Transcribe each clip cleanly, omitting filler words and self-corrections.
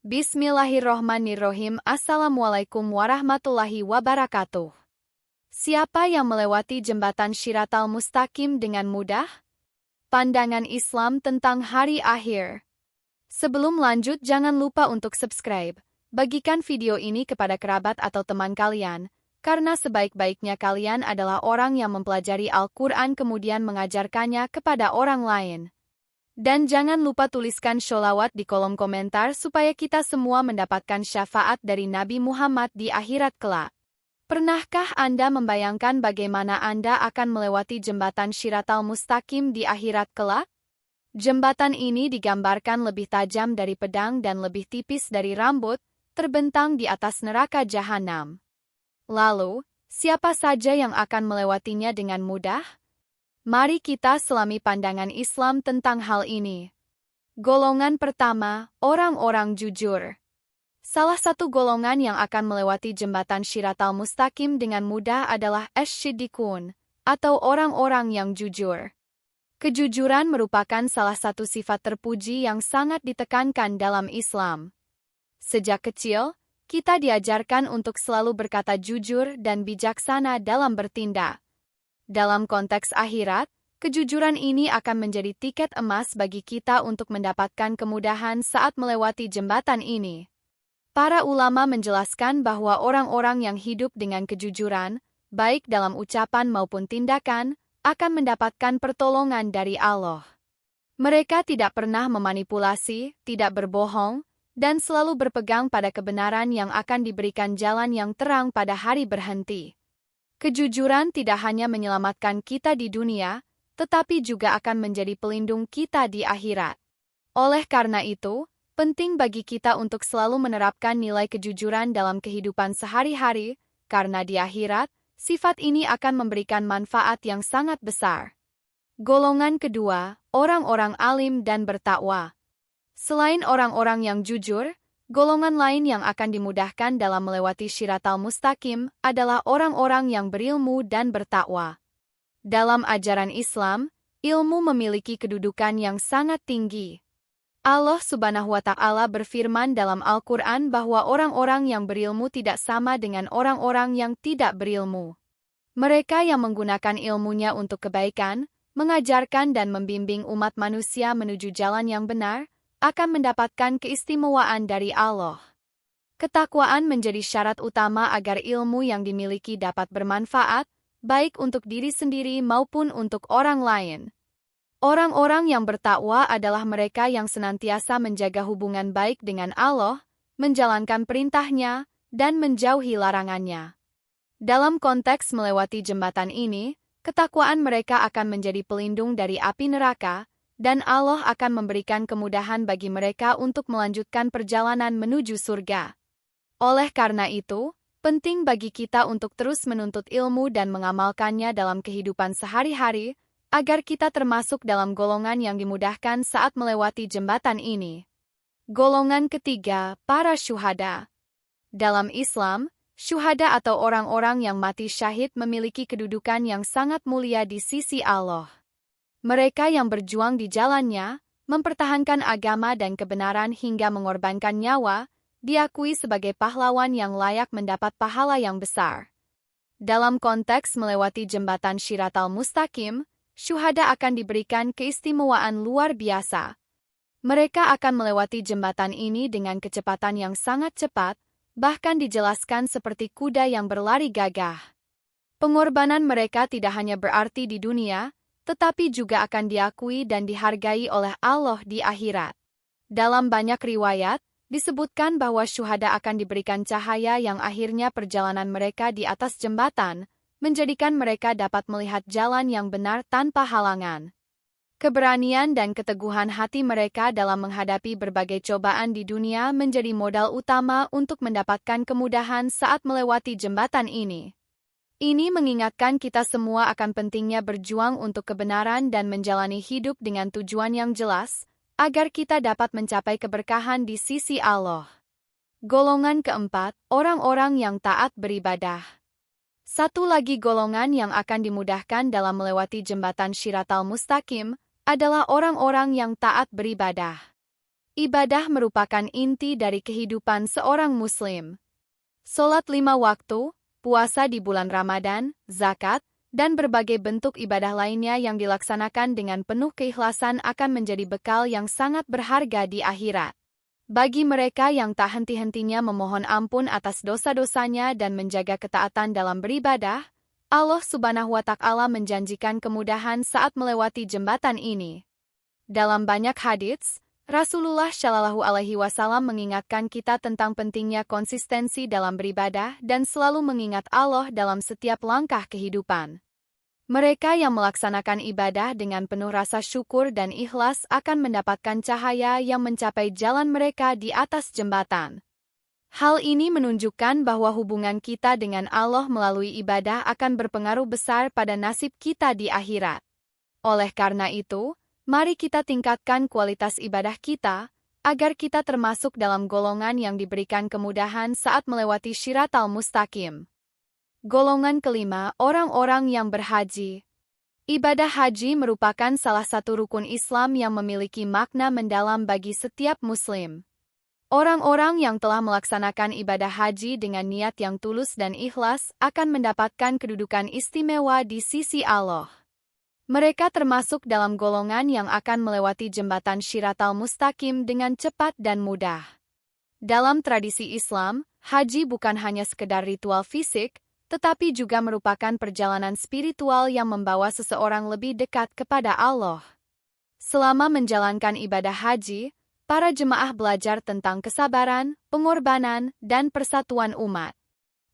Bismillahirrohmanirrohim. Assalamualaikum warahmatullahi wabarakatuh. Siapa yang melewati jembatan Shiratal Mustaqim dengan mudah? Pandangan Islam tentang hari akhir. Sebelum lanjut, jangan lupa untuk subscribe. Bagikan video ini kepada kerabat atau teman kalian, karena sebaik-baiknya kalian adalah orang yang mempelajari Al-Quran kemudian mengajarkannya kepada orang lain. Dan jangan lupa tuliskan sholawat di kolom komentar supaya kita semua mendapatkan syafaat dari Nabi Muhammad di akhirat kelak. Pernahkah Anda membayangkan bagaimana Anda akan melewati jembatan Shiratal Mustaqim di akhirat kelak? Jembatan ini digambarkan lebih tajam dari pedang dan lebih tipis dari rambut, terbentang di atas neraka jahanam. Lalu, siapa saja yang akan melewatinya dengan mudah? Mari kita selami pandangan Islam tentang hal ini. Golongan pertama, orang-orang jujur. Salah satu golongan yang akan melewati jembatan Shiratal Mustaqim dengan mudah adalah asy-shiddiqun, atau orang-orang yang jujur. Kejujuran merupakan salah satu sifat terpuji yang sangat ditekankan dalam Islam. Sejak kecil, kita diajarkan untuk selalu berkata jujur dan bijaksana dalam bertindak. Dalam konteks akhirat, kejujuran ini akan menjadi tiket emas bagi kita untuk mendapatkan kemudahan saat melewati jembatan ini. Para ulama menjelaskan bahwa orang-orang yang hidup dengan kejujuran, baik dalam ucapan maupun tindakan, akan mendapatkan pertolongan dari Allah. Mereka tidak pernah memanipulasi, tidak berbohong, dan selalu berpegang pada kebenaran yang akan diberikan jalan yang terang pada hari berhenti. Kejujuran tidak hanya menyelamatkan kita di dunia, tetapi juga akan menjadi pelindung kita di akhirat. Oleh karena itu, penting bagi kita untuk selalu menerapkan nilai kejujuran dalam kehidupan sehari-hari, karena di akhirat, sifat ini akan memberikan manfaat yang sangat besar. Golongan kedua, orang-orang alim dan bertakwa. Selain orang-orang yang jujur, golongan lain yang akan dimudahkan dalam melewati Shiratal Mustaqim adalah orang-orang yang berilmu dan bertakwa. Dalam ajaran Islam, ilmu memiliki kedudukan yang sangat tinggi. Allah Subhanahu wa Ta'ala berfirman dalam Al-Quran bahwa orang-orang yang berilmu tidak sama dengan orang-orang yang tidak berilmu. Mereka yang menggunakan ilmunya untuk kebaikan, mengajarkan dan membimbing umat manusia menuju jalan yang benar, akan mendapatkan keistimewaan dari Allah. Ketakwaan menjadi syarat utama agar ilmu yang dimiliki dapat bermanfaat, baik untuk diri sendiri maupun untuk orang lain. Orang-orang yang bertakwa adalah mereka yang senantiasa menjaga hubungan baik dengan Allah, menjalankan perintahnya, dan menjauhi larangannya. Dalam konteks melewati jembatan ini, ketakwaan mereka akan menjadi pelindung dari api neraka, dan Allah akan memberikan kemudahan bagi mereka untuk melanjutkan perjalanan menuju surga. Oleh karena itu, penting bagi kita untuk terus menuntut ilmu dan mengamalkannya dalam kehidupan sehari-hari, agar kita termasuk dalam golongan yang dimudahkan saat melewati jembatan ini. Golongan ketiga, para syuhada. Dalam Islam, syuhada atau orang-orang yang mati syahid memiliki kedudukan yang sangat mulia di sisi Allah. Mereka yang berjuang di jalannya, mempertahankan agama dan kebenaran hingga mengorbankan nyawa, diakui sebagai pahlawan yang layak mendapat pahala yang besar. Dalam konteks melewati jembatan Shiratal Mustaqim, syuhada akan diberikan keistimewaan luar biasa. Mereka akan melewati jembatan ini dengan kecepatan yang sangat cepat, bahkan dijelaskan seperti kuda yang berlari gagah. Pengorbanan mereka tidak hanya berarti di dunia, tetapi juga akan diakui dan dihargai oleh Allah di akhirat. Dalam banyak riwayat, disebutkan bahwa syuhada akan diberikan cahaya yang akhirnya perjalanan mereka di atas jembatan, menjadikan mereka dapat melihat jalan yang benar tanpa halangan. Keberanian dan keteguhan hati mereka dalam menghadapi berbagai cobaan di dunia menjadi modal utama untuk mendapatkan kemudahan saat melewati jembatan ini. Ini mengingatkan kita semua akan pentingnya berjuang untuk kebenaran dan menjalani hidup dengan tujuan yang jelas, agar kita dapat mencapai keberkahan di sisi Allah. Golongan keempat, orang-orang yang taat beribadah. Satu lagi golongan yang akan dimudahkan dalam melewati jembatan Shiratal Mustaqim adalah orang-orang yang taat beribadah. Ibadah merupakan inti dari kehidupan seorang Muslim. Sholat 5 waktu, puasa di bulan Ramadan, zakat, dan berbagai bentuk ibadah lainnya yang dilaksanakan dengan penuh keikhlasan akan menjadi bekal yang sangat berharga di akhirat. Bagi mereka yang tak henti-hentinya memohon ampun atas dosa-dosanya dan menjaga ketaatan dalam beribadah, Allah Subhanahu wa Ta'ala menjanjikan kemudahan saat melewati jembatan ini. Dalam banyak hadits, Rasulullah Shallallahu Alaihi Wasallam mengingatkan kita tentang pentingnya konsistensi dalam beribadah dan selalu mengingat Allah dalam setiap langkah kehidupan. Mereka yang melaksanakan ibadah dengan penuh rasa syukur dan ikhlas akan mendapatkan cahaya yang mencapai jalan mereka di atas jembatan. Hal ini menunjukkan bahwa hubungan kita dengan Allah melalui ibadah akan berpengaruh besar pada nasib kita di akhirat. Oleh karena itu, mari kita tingkatkan kualitas ibadah kita, agar kita termasuk dalam golongan yang diberikan kemudahan saat melewati Shiratal Mustaqim. Golongan kelima, orang-orang yang berhaji. Ibadah haji merupakan salah satu rukun Islam yang memiliki makna mendalam bagi setiap Muslim. Orang-orang yang telah melaksanakan ibadah haji dengan niat yang tulus dan ikhlas akan mendapatkan kedudukan istimewa di sisi Allah. Mereka termasuk dalam golongan yang akan melewati jembatan Shiratal Mustaqim dengan cepat dan mudah. Dalam tradisi Islam, haji bukan hanya sekedar ritual fisik, tetapi juga merupakan perjalanan spiritual yang membawa seseorang lebih dekat kepada Allah. Selama menjalankan ibadah haji, para jemaah belajar tentang kesabaran, pengorbanan, dan persatuan umat.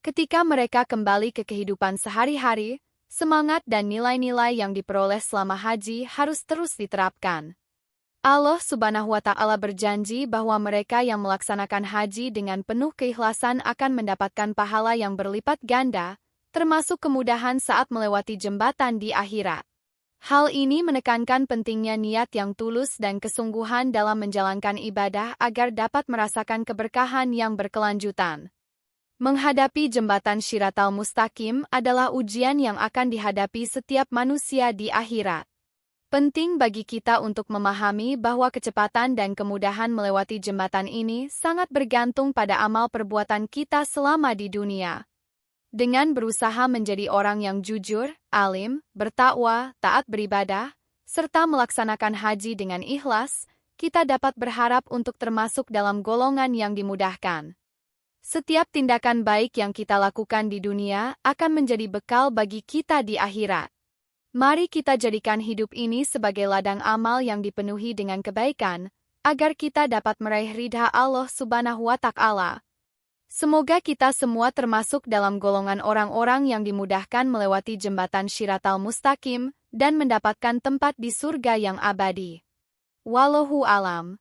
Ketika mereka kembali ke kehidupan sehari-hari, semangat dan nilai-nilai yang diperoleh selama haji harus terus diterapkan. Allah Subhanahu wa Ta'ala berjanji bahwa mereka yang melaksanakan haji dengan penuh keikhlasan akan mendapatkan pahala yang berlipat ganda, termasuk kemudahan saat melewati jembatan di akhirat. Hal ini menekankan pentingnya niat yang tulus dan kesungguhan dalam menjalankan ibadah agar dapat merasakan keberkahan yang berkelanjutan. Menghadapi jembatan Shiratal Mustaqim adalah ujian yang akan dihadapi setiap manusia di akhirat. Penting bagi kita untuk memahami bahwa kecepatan dan kemudahan melewati jembatan ini sangat bergantung pada amal perbuatan kita selama di dunia. Dengan berusaha menjadi orang yang jujur, alim, bertakwa, taat beribadah, serta melaksanakan haji dengan ikhlas, kita dapat berharap untuk termasuk dalam golongan yang dimudahkan. Setiap tindakan baik yang kita lakukan di dunia akan menjadi bekal bagi kita di akhirat. Mari kita jadikan hidup ini sebagai ladang amal yang dipenuhi dengan kebaikan, agar kita dapat meraih ridha Allah Subhanahu wa Ta'ala. Semoga kita semua termasuk dalam golongan orang-orang yang dimudahkan melewati jembatan Shiratal Mustaqim dan mendapatkan tempat di surga yang abadi. Wallahu alam.